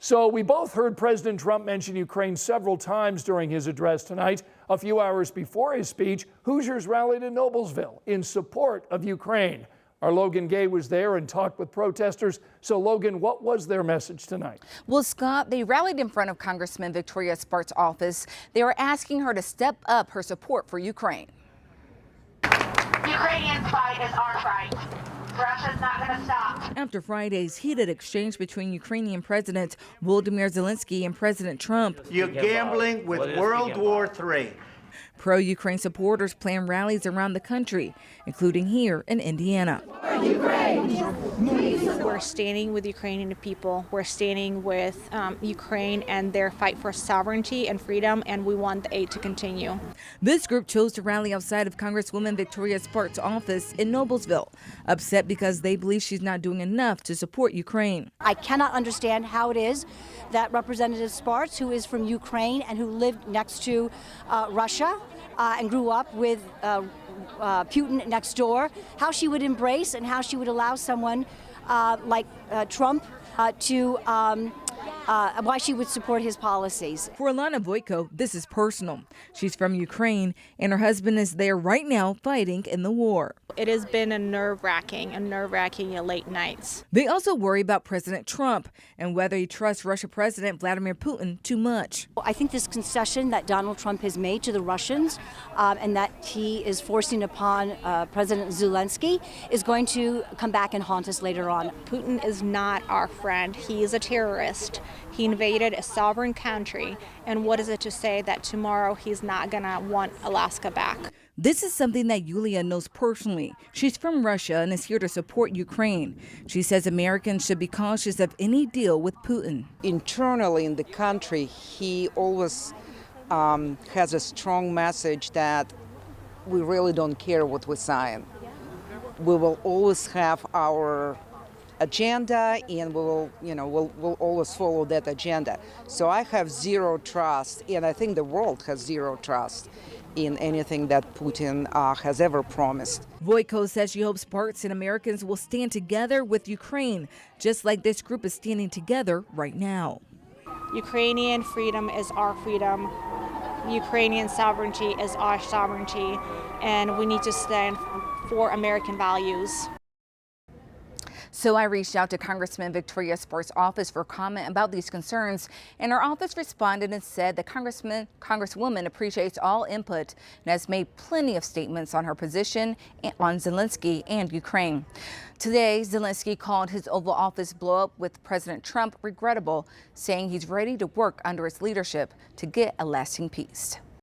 So we both heard President Trump mention Ukraine several times during his address tonight. A few hours before his speech, Hoosiers rallied in Noblesville in support of Ukraine. Our Logan Gay was there and talked with protesters. So Logan, what was their message tonight? Well, Scott, they rallied in front of Congressman Victoria Spartz' office. They were asking her to step up her support for Ukraine. Ukrainians' fight is our fight. Russia's not going to stop. After Friday's heated exchange between Ukrainian President Volodymyr Zelensky and President Trump, you're gambling with World War III. Pro-Ukraine supporters plan rallies around the country, including here in Indiana. We're standing with Ukrainian people. We're standing with Ukraine and their fight for sovereignty and freedom, and we want the aid to continue. This group chose to rally outside of Congresswoman Victoria Spartz' office in Noblesville, upset because they believe she's not doing enough to support Ukraine. I cannot understand how it is that Representative Spartz, who is from Ukraine and who lived next to Russia and grew up with Putin next door, how she would embrace and how she would allow someone like Trump to why she would support his policies. For Alana Voyko, this is personal. She's from Ukraine, and her husband is there right now fighting in the war. It has been a nerve-wracking late nights. They also worry about President Trump and whether he trusts Russia President Vladimir Putin too much. I think this concession that Donald Trump has made to the Russians and that he is forcing upon President Zelensky is going to come back and haunt us later on. Putin is not our friend. He is a terrorist. He invaded a sovereign country, and what is it to say that tomorrow he's not going to want Alaska back? This is something that Yulia knows personally. She's from Russia and is here to support Ukraine. She says Americans should be cautious of any deal with Putin. Internally in the country, he always has a strong message that we really don't care what we sign. We will always have our agenda, and we'll always follow that agenda. So I have zero trust, and I think the world has zero trust in anything that Putin has ever promised. Voyko says she hopes Spartz and Americans will stand together with Ukraine, just like this group is standing together right now. Ukrainian freedom is our freedom. Ukrainian sovereignty is our sovereignty, and we need to stand for American values. So I reached out to Congressman Victoria Spartz' office for comment about these concerns, and her office responded and said the Congresswoman appreciates all input and has made plenty of statements on her position on Zelensky and Ukraine. Today, Zelensky called his Oval Office blow-up with President Trump regrettable, saying he's ready to work under his leadership to get a lasting peace.